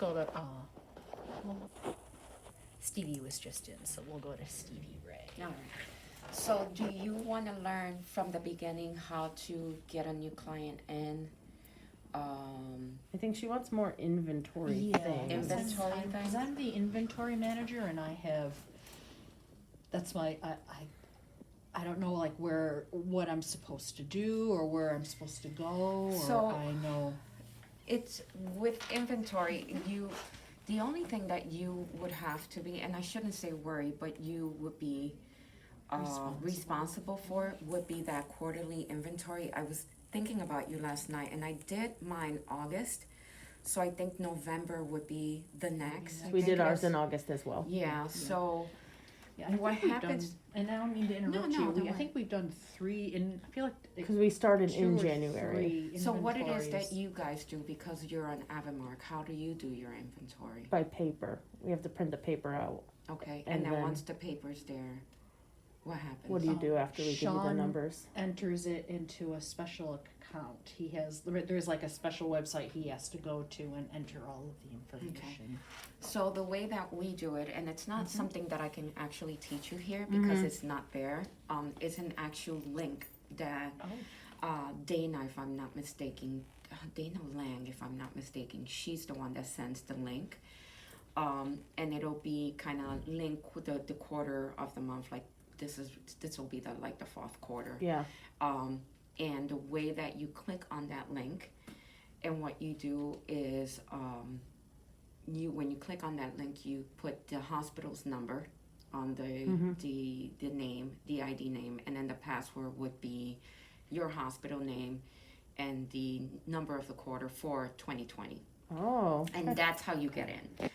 go to, well, Stevie was just in, so we'll go to Stevie Ray. All right. So do you want to learn from the beginning how to get a new client in? I think she wants more inventory things. Inventory things? Because I'm the inventory manager and I have, that's my, I don't know like what I'm supposed to do or where I'm supposed to go, or So- I know. It's with inventory, the only thing that you would have to be, and I shouldn't say worry, but you would be responsible for would be that quarterly inventory. I was thinking about you last night and I did mine August, so I think November would be the next. We did ours in in August as well. Yeah, so Yeah, I think what we've happens? done, and I don't mean to interrupt No, you, don't I worry. think we've done 3, and I feel like. Because we started 2 in or January 3 So what it is that inventories. you guys do, because you're on Avamark, how do you do your inventory? by paper. We have to print the paper out. Okay, And and then then- once the paper's there, what happens? What do you do after we give you the Sean numbers? Enters it into a special account. He has, there's like a special website he has to go to and enter all of the information. So the way that we do it, and it's not something that I can actually teach you here because it's not there, it's an actual link that Dana, if I'm not mistaken, Dana Lang, if I'm not mistaken, she's the one that sends the link. And it'll be kind of link with the quarter of the month, like this will be the fourth quarter. Yeah. And the way that you click on that link, and what you do is when you click on that link, you put the hospital's number on the name, the ID name, and then the password would be your hospital name and the number of the quarter for 2020. Oh. And that's how you get in.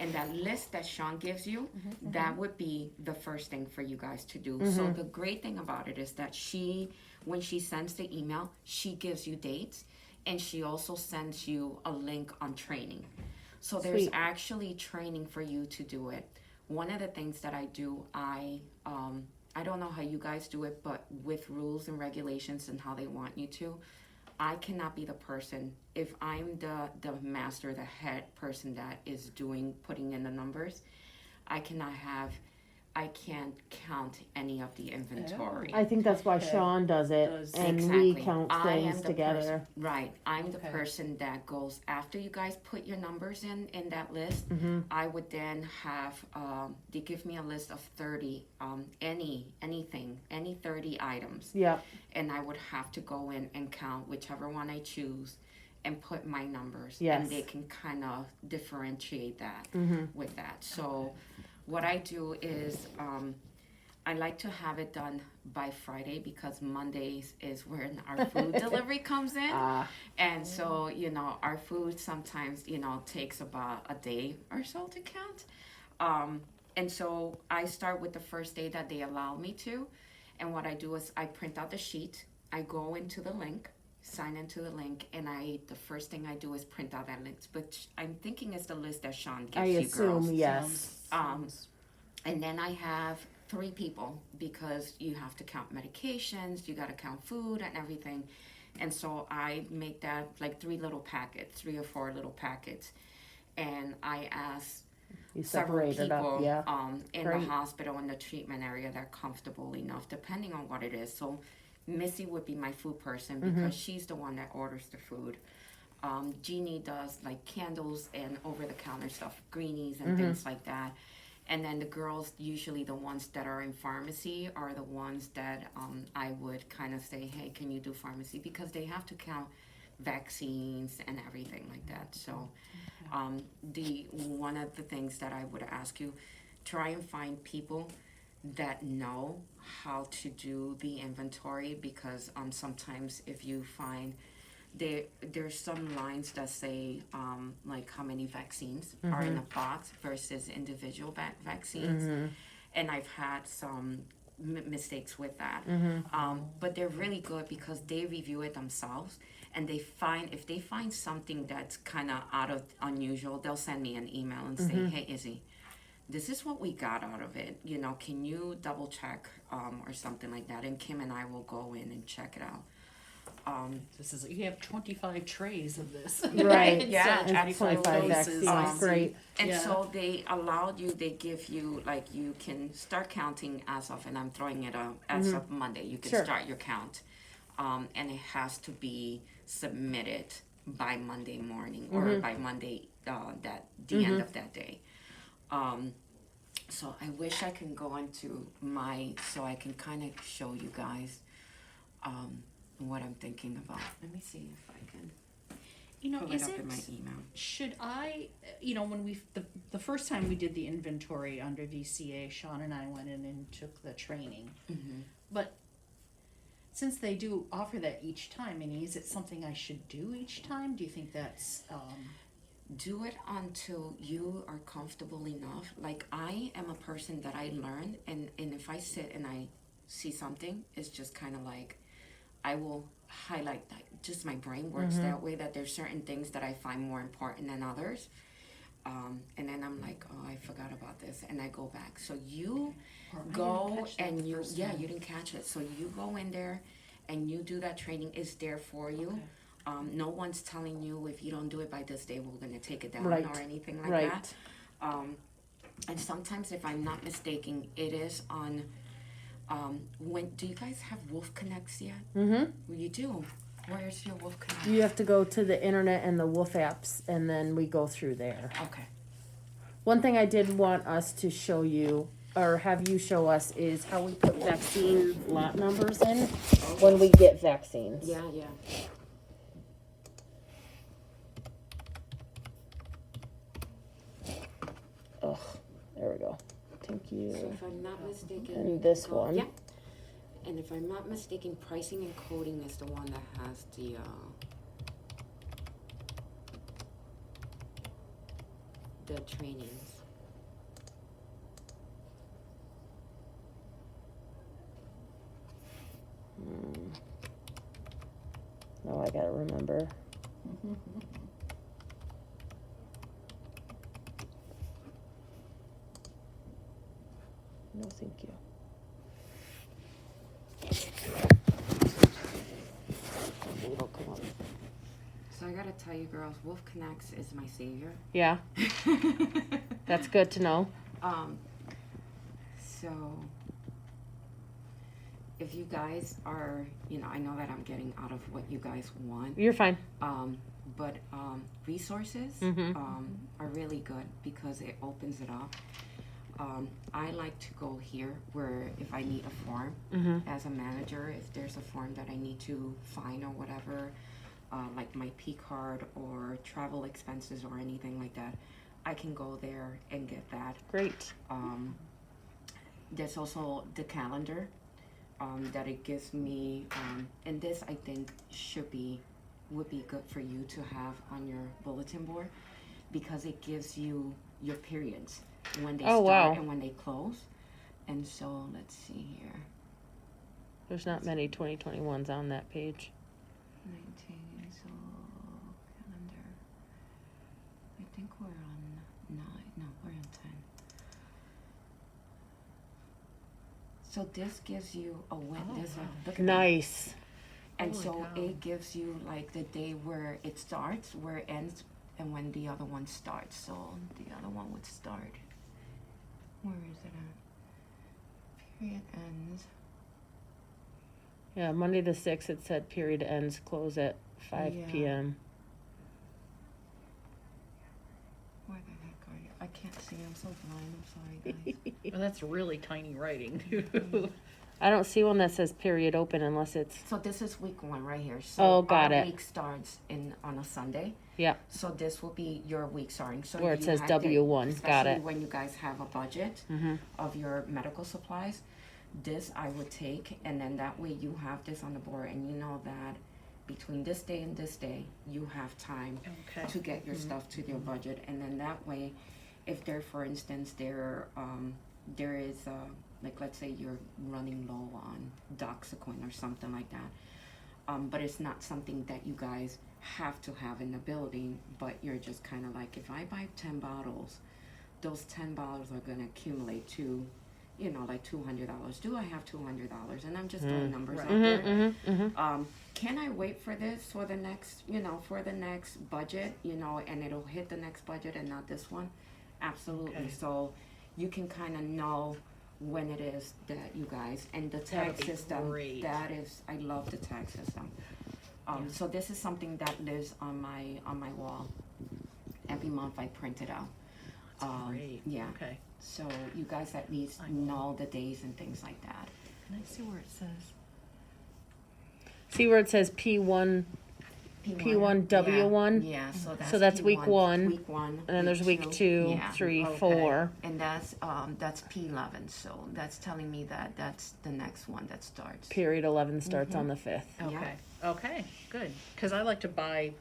And that list that Sean gives you, that would be the first thing for you guys to do. So the great thing about it is that when she sends the email, she gives you dates, and she also sends you a link on training. So there's Sweet. actually training for you to do it. One of the things that I do, I don't know how you guys do it, but with rules and regulations and how they want you to, I cannot be the person, if I'm the master, the head person that is putting in the numbers, I can't count any of the inventory. I think that's why Okay. Sean does it, and we count I am things the together. person, right, I'm the Okay. person that goes, after you guys put your numbers in that list, I would then have, they give me a list of 30, any 30 items. Yeah. And I would have to go in and count whichever one I choose and put my numbers. Yes. And they can kind of differentiate that with that. So what I do is I like to have it done by Friday because Mondays is when our food delivery comes in. And so, our food sometimes, takes about a day or so to count. And so I start with the first day that they allow me to. And what I do is I print out the sheet, I go into the link, sign into the link, and the first thing I do is print out that link. But I'm thinking it's the list that Sean gives I you assume, girls. yes. And then I have 3 people because you have to count medications, you got to count food and everything. And so I make that like 3 little packets, 3 or 4 little packets. And I ask You several separate it up, people yeah. in Great. the hospital, in the treatment area, that are comfortable enough, depending on what it is. So Missy would be my food person because she's the one that orders the food. Jeannie does like candles and over-the-counter stuff, greenies and things like that. And then the girls, usually the ones that are in pharmacy, are the ones that I would kind of say, hey, can you do pharmacy? Because they have to count vaccines and everything like that. So one of the things that I would ask you, try and find people that know how to do the inventory, because sometimes if you find there's some lines that say like how many vaccines are in a box versus individual vaccines, and I've had some mistakes with that. But they're really good because they review it themselves, and if they find something that's kind of unusual, they'll send me an email and say, hey Izzy, this is what we got out of it, can you double check or something like that, and Kim and I will go in and check it out. This is, you have 25 trays of this. Right, yeah, So and 25 doses. vaccines, great. And Yeah. so they allowed you, they give you, like, you can start counting as of, and I'm throwing it out, as of Monday, you can Sure. start your count. And it has to be submitted by Monday morning or by Monday, the end of that day. So I wish I can go into so I can kind of show you guys, what I'm thinking about. Let me see if I can You know, pull it is up it, in my email. should I, when the first time we did the inventory under VCA, Sean and I went in and took the training. Mm-hmm. But since they do offer that each time, is it something I should do each time? Do you think that's, Do it until you are comfortable enough. Like, I am a person that I learn, and if I sit and I see something, it's just kind of like I will highlight that. Just my brain works that way, that there's certain things that I find more important than others. And then I'm like, oh, I forgot about this, and I go back. So you or I didn't go catch that and the you, first yeah, time. you didn't catch it. So you go in there and you do that training. It's there for you. Okay. No one's telling you if you don't do it by this day, we're gonna take it down Right. or anything like Right. that. And sometimes, if I'm not mistaken, it is on. When do you guys have Wolf Connects yet? Mm-hmm. Well, you do. Where's your Wolf Connect? You have to go to the internet and the Woof apps, and then we go through there. Okay. One thing I did want us to show you, or have you show us, is how we put vaccine lot numbers in when we get vaccines. Yeah. Ugh, there we go. Thank you. So if I'm not mistaken, And this go- one. Yeah. And if I'm not mistaken, pricing and coding is the one that has the trainings. Oh, I gotta remember. No, thank you. It'll come up. So I gotta tell you, girls, Wolf Connects is my savior. Yeah, that's good to know. So if you guys are, I know that I'm getting out of what you guys want. You're fine. But resources are really good because it opens it up. I like to go here where if I need a form as a manager, if there's a form that I need to find or whatever, like my P card or travel expenses or anything like that, I can go there and get that. Great. There's also the calendar that it gives me, and this I think would be good for you to have on your bulletin board because it gives you your periods when they start and when they close. And so let's see here. There's not many 2021s on that page. 19, so calendar. I think we're on 9. No, we're on 10. So this gives you a win. Oh, This wow. look at that. Nice. And Holy so cow. it gives you like the day where it starts, where it ends, and when the other one starts. So the other one would start. Where is it at? Period ends. Yeah, Monday the 6th, it said period ends close at 5 Yeah. p.m. Where the heck are you? I can't see. I'm so blind. I'm sorry, guys. Well, that's really tiny writing too. I don't see one that says period open unless it's. So this is week 1 right here. So Oh, got our it. week starts on a Sunday. Yeah. So this will be your week starting. So Where it you says have to- W1, got especially it. when you guys have a budget of your medical supplies, this I would take, and then that way you have this on the board, and you know that between this day and this day, you have time Okay. to get your stuff to your budget, and then that way, if there, for instance, there is like let's say you're running low on doxyquin or something like that, but it's not something that you guys have to have in the building, but you're just kind of like, if I buy 10 bottles, those 10 bottles are going to accumulate to like $200. Do I have $200? And I'm just throwing numbers out there. Can I wait for this for the next, for the next budget, and it'll hit the next budget and not this one? Absolutely. Okay. So you can kind of know when it is that you guys, and the tag That'd be system, great. I love the tag system. So this is something that lives on my wall. Every month I print it out. That's great. Yeah. Okay. So you guys at least I will. know the days and things like that. Can I see where it says? See where it says P1, P1, W1? Yeah, So that's week P1, one. Week one. And then there's week 2, Yeah. 3, Okay. 4. And that's P11. So that's telling me that that's the next one that starts. Period 11 starts on the 5th. Okay. Okay. Good. Because I like to buy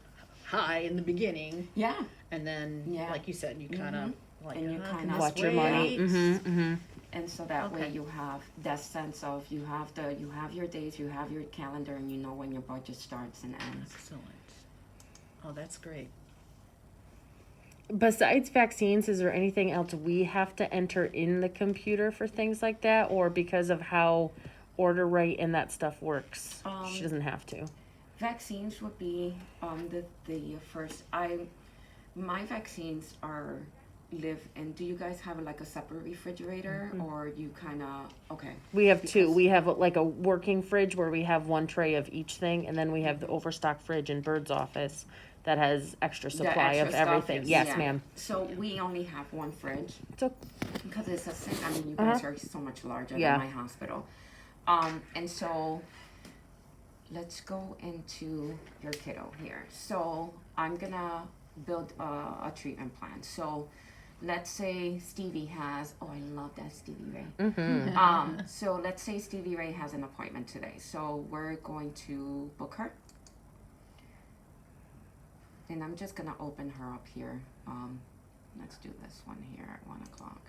high in the beginning, Yeah. and then, Yeah. like you said, you kind of like And you can kinda this Watch your money. wait? And so that way Okay. you have that sense of you have your days, you have your calendar, and you know when your budget starts and ends. Excellent. Oh, that's great. Besides vaccines, is there anything else we have to enter in the computer for things like that? Or because of how order rate and that stuff works, she doesn't have to? Vaccines would be the first. My vaccines live in. Do you guys have like a separate refrigerator, or you kind of okay? We have two. Because- We have like a working fridge where we have one tray of each thing, and then we have the overstock fridge in Bird's office that has extra The supply extra of stuff everything. is- Yes, yeah. ma'am. So we only have one fridge So because it's I mean, you guys are so much larger Yeah. than my hospital. And so let's go into your kiddo here. So I'm gonna build a treatment plan. So let's say Stevie has. Oh, I love that Stevie Ray. So let's say Stevie Ray has an appointment today. So we're going to book her. And I'm just gonna open her up here. Let's do this one here at 1 o'clock.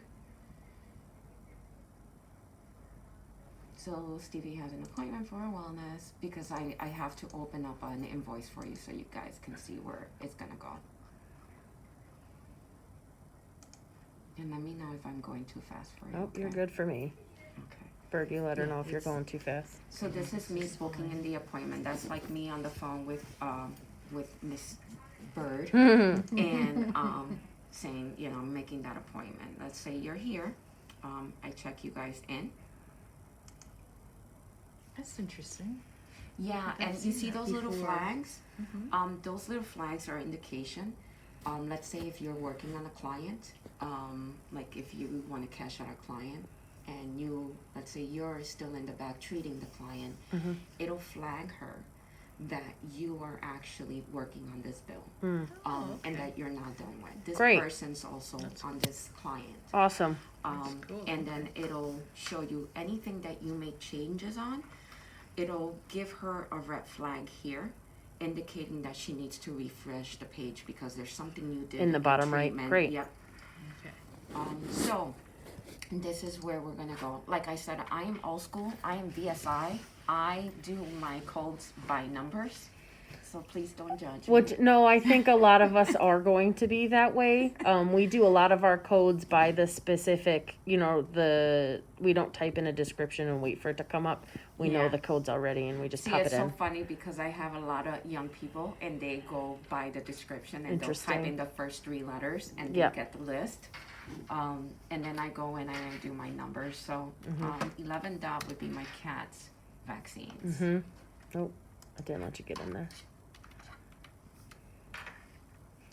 So Stevie has an appointment for a wellness because I have to open up an invoice for you so you guys can see where it's gonna go. And let me know if I'm going too fast for you. oh, you're good for me. Okay. Bird, you let her Yeah, know if you're it's- going too fast. So this is me booking in the appointment. That's like me on the phone with Miss Bird and saying, making that appointment. Let's say you're here. I check you guys in. That's interesting. Yeah, and I've you seen see that those little before. flags? Those little flags are indication. Let's say if you're working on a client, like if you want to cash out a client, and let's say you're still in the back treating the client, it'll flag her that you are actually working on this bill, and that you're not done with. This Great. person's also on this client. Awesome. cool. And then it'll show you anything that you make changes on. It'll give her a red flag here, indicating that she needs to refresh the page because there's something you did In the bottom right. treatment. Great. Yep. Okay. So this is where we're gonna go. Like I said, I am old school. I am VSI. I do my codes by numbers. So please don't judge me. Which, no, I think a lot of us are going to be that way. We do a lot of our codes by the specific, we don't type in a description and wait for it to come up. We know Yeah. the codes already and we just See, pop it's it so in. funny because I have a lot of young people and they go by the description and they'll type Interesting. in the first 3 letters and they Yep. get the list. And then I go in and I do my numbers. So 11 dot would be my cat's vaccines. Oh, I didn't let you get in there.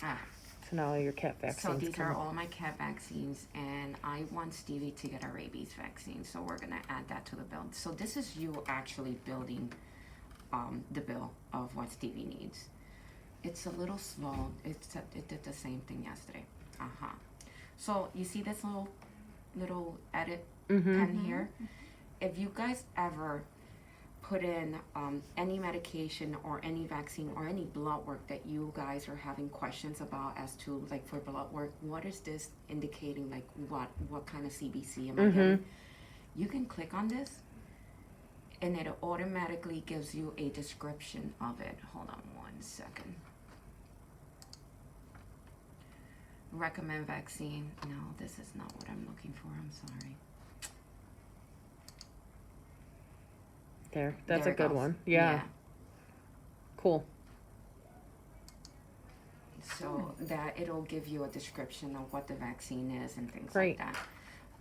Ah, So now all your cat so vaccines these are come. all my cat vaccines, and I want Stevie to get a rabies vaccine, so we're gonna add that to the bill. So this is you actually building the bill of what Stevie needs. It's a little slow. It did the same thing yesterday. So you see this little edit pen here? If you guys ever put in any medication or any vaccine or any blood work that you guys are having questions about as to like for blood work, what is this indicating, like what kind of CBC am I getting? You can click on this and it automatically gives you a description of it. Hold on 1 second. Recommend vaccine. No, this is not what I'm looking for. I'm sorry. there. That's There a it good goes. one. Yeah. Cool. So that it'll give you a description of what the vaccine is and things Great. like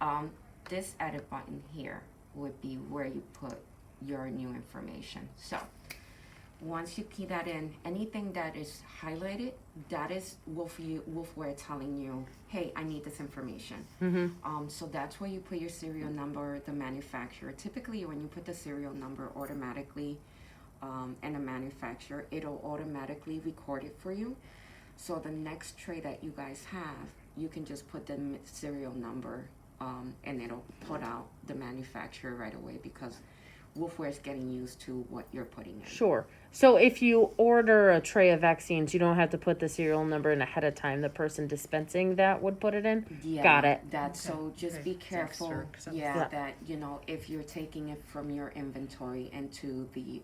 that. This edit button here would be where you put your new information. So once you key that in, anything that is highlighted, that is Woofware telling you, hey, I need this information. So that's where you put your serial number, the manufacturer. Typically, when you put the serial number automatically, and the manufacturer, it'll automatically record it for you. So the next tray that you guys have, you can just put the serial number, and it'll put out the manufacturer right away, because Woofware is getting used to what you're putting in. Sure. So if you order a tray of vaccines, you don't have to put the serial number in ahead of time. The person dispensing that would put it in? Yeah, Got it. That's so just be It's careful. extra, 'cause I'm- Yeah. That, you know, if you're taking it from your inventory into the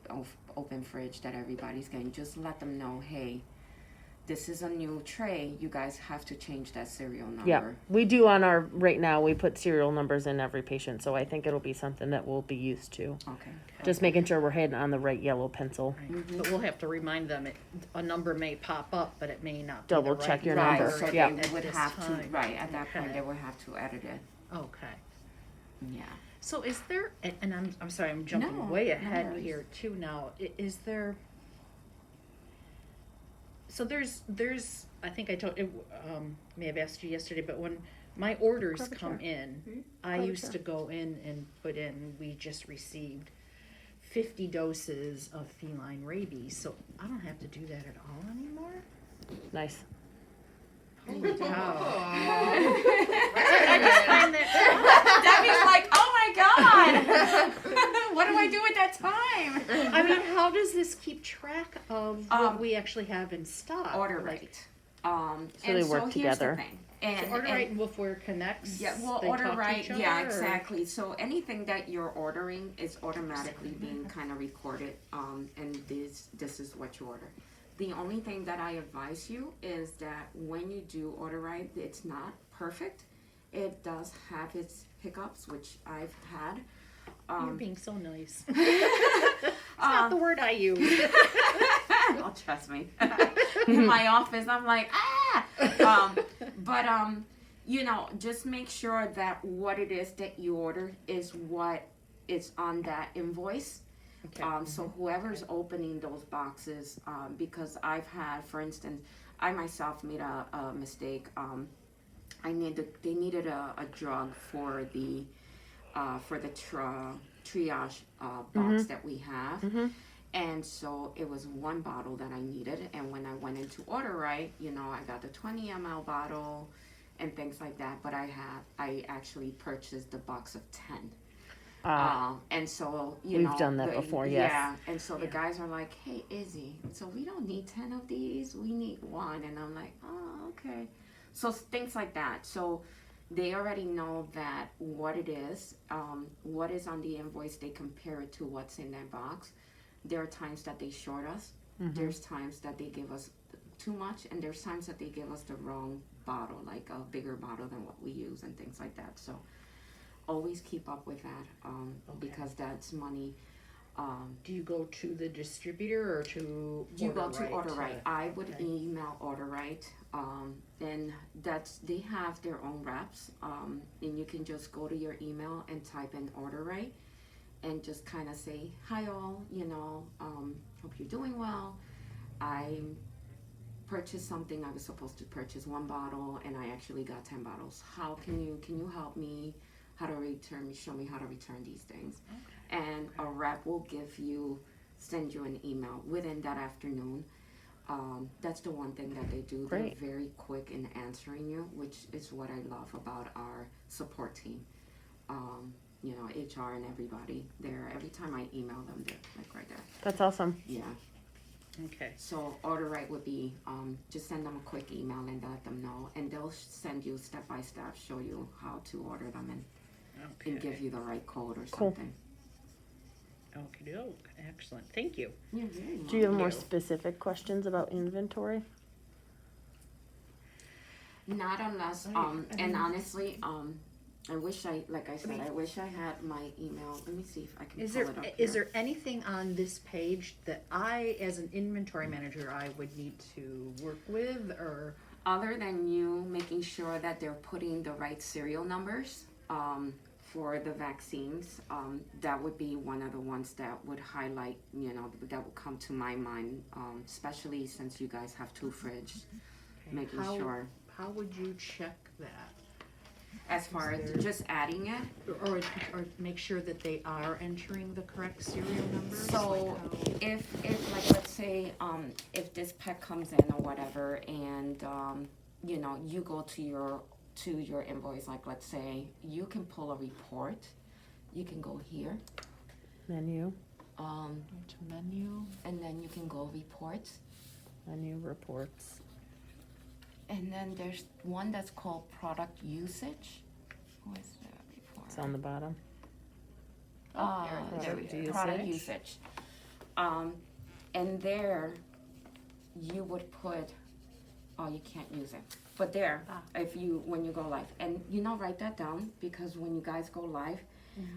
open fridge that everybody's getting, just let them know, hey, this is a new tray. You guys have to change that serial number. Yeah. We do on our, right now, we put serial numbers in every patient. So I think it'll be something that we'll be used to. Okay. Just making sure we're hitting on the right yellow pencil. Right. But we'll have to remind them, a number may pop up, but it may not be Double the check right your Right, number. so Yeah. they at would this have to, time. right, at that point, Okay. they would have to edit it. Okay. Yeah. So is there, and I'm sorry, I'm jumping No, way no ahead worries. here too now. Is there, so there's, I think I told, may have asked you yesterday, but when my orders Grab a come chair. in, I Grab a used chair. to go in and put in, we just received 50 doses of feline rabies, so I don't have to do that at all anymore? Nice. Holy cow. I just find that, Debbie's like, oh my God, what do I do at that time? I mean, how does this keep track of what Um, we actually have in stock? Order Like, right. So And they work here's together. The thing. And, So order and- right and Woofware connects. Yeah, well, they order talk to right, each yeah, other, or- exactly. So anything that you're ordering is automatically being kind of recorded, and this is what you order. The only thing that I advise you is that when you do order right, it's not perfect. It does have its hiccups, which I've had. You're being so nice. It's not the word I use. Oh, trust me. In my office, I'm like, but you know, just make sure that what it is that you order is what is on that invoice. Okay. So whoever's opening those boxes, because I've had, for instance, I myself made a mistake. They needed a drug for the triage box that we have. And so it was one bottle that I needed, and when I went into order right, you know, I got the 20 ml bottle and things like that, but I actually purchased the box of 10. And so, We've done that before, yes. Yeah, and so the guys are like, hey, Izzy, so we don't need 10 of these, we need one. And I'm like, oh, okay. So things like that. So they already know that what it is, what is on the invoice, they compare it to what's in their box. There are times that they short us. There's times that they give us too much, and there's times that they give us the wrong bottle, like a bigger bottle than what we use and things like that. So always keep up with that, because that's money. Do you go to the distributor or to You go Order to Right Order Right. I would okay. email Order Right, and they have their own reps, and you can just go to your email and type in Order Right, and just kind of say, hi all, you know, hope you're doing well. I purchased something. I was supposed to purchase one bottle, and I actually got 10 bottles. How can you help me? How to show me how to return these things. Okay. And a rep will send you an email within that afternoon. That's the one thing that they do. Great. They're very quick in answering you, which is what I love about our support team. You know, HR and everybody there. Every time I email them, they're like right there. That's awesome. Yeah. Okay. So Order Right would be just send them a quick email and let them know, and they'll send you step by step, show you how to order them and give you the right code or Cool. something. Okay, doke. Excellent. Thank you. You're very Do you have welcome. more specific questions about inventory? Not unless I and mean- honestly I wish I wish I had my email. Let me see if I can Is pull there, it up is here. there anything on this page that I, as an inventory manager, I would need to work with, or? Other than you making sure that they're putting the right serial numbers for the vaccines, that would be one of the ones that would highlight, that would come to my mind, especially since you guys have two fridges, making How- sure. How would you check that? As far as just adding it, Or make sure that they are entering the correct serial numbers? so Like how- if like let's say if this pet comes in or whatever, and you go to your invoice, like let's say you can pull a report, you can go here, Menu, Go to menu. and then you can go reports, menu reports. and then there's one that's called product usage. Who is that report? It's on the bottom. Oh, there it is. There we Product go. Product usage. usage. And there you would put, oh, you can't use it. But there, when you go live, and write that down, because when you guys go live,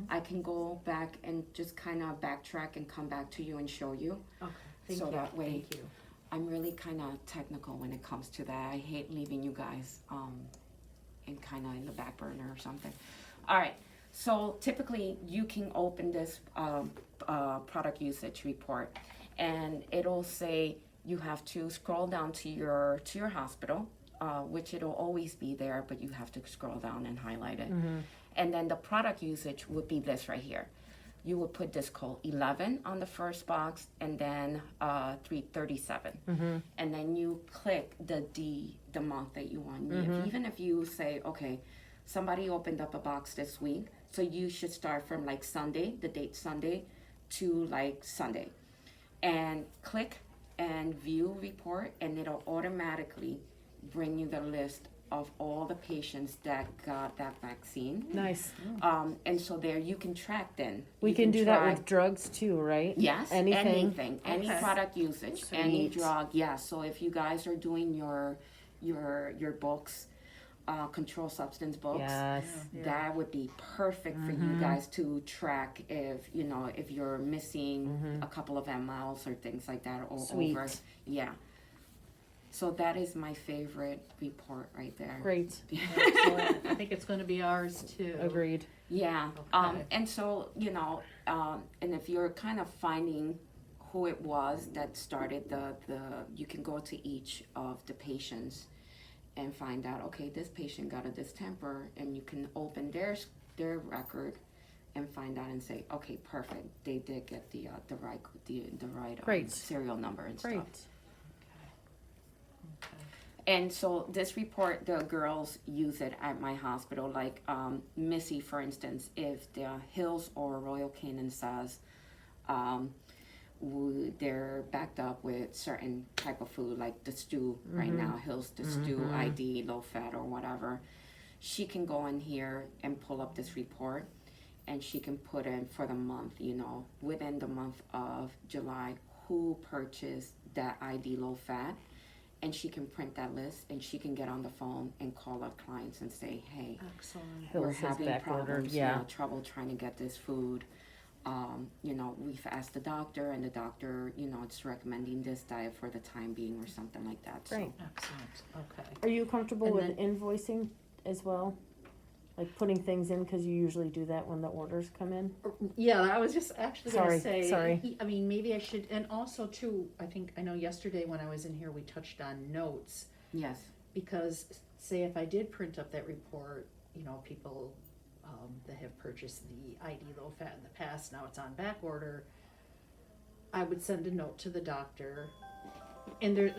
I can go back and just kind of backtrack and come back to you and show you. Okay, thank So you, that way- thank you. I'm really kind of technical when it comes to that. I hate leaving you guys in kind of in the back burner or something. All right. So typically you can open this product usage report, and it'll say you have to scroll down to your hospital, which it'll always be there, but you have to scroll down and highlight it. And then the product usage would be this right here. You would put this code 11 on the first box, and then 337, and then you click the month that you want. Even if you say, okay, somebody opened up a box this week, so you should start from like Sunday, the date Sunday, to like Sunday, and click and view report, and it'll automatically bring you the list of all the patients that got that vaccine. Nice. And so there you can track then. We You can do that track- with drugs too, right? Yes, anything, any Okay. product usage, any Sweet. drug. Yeah. So if you guys are doing your books, controlled substance books, Yes. that would be perfect for you guys to track if if you're missing a couple of mLs or things like that, or Sweet. over. Yeah. So that is my favorite report right there. Great. Excellent. I think it's gonna be ours too. Agreed. Yeah. Okay. And so, and if you're kind of finding who it was that started you can go to each of the patients and find out, okay, this patient got a distemper, and you can open their record and find out and say, okay, perfect, they did get the right Great. serial number and Great. stuff. And so this report, the girls use it at my hospital. Like Missy, for instance, if the Hills or Royal Canin says they're backed up with certain type of food, like the stew right now, Hills the stew ID, low fat or whatever, she can go in here and pull up this report, and she can put in for the month, within the month of July, who purchased that ID low fat. And she can print that list, and she can get on the phone and call up clients and say, hey, Excellent. we're Hills has having back ordered, problems, yeah. trouble trying to get this food. We've asked the doctor, and the doctor, it's recommending this diet for the time being or something like that. Great. Excellent, okay. Are you comfortable And with invoicing as well? Like putting things in, because you usually do that when the orders come in? Yeah, I was just actually gonna Sorry, say. sorry. I mean, maybe I should, and also too, I know yesterday when I was in here, we touched on notes, Yes. because say if I did print up that report, people that have purchased the ID low fat in the past, now it's on back order, I would send a note to the doctor, and there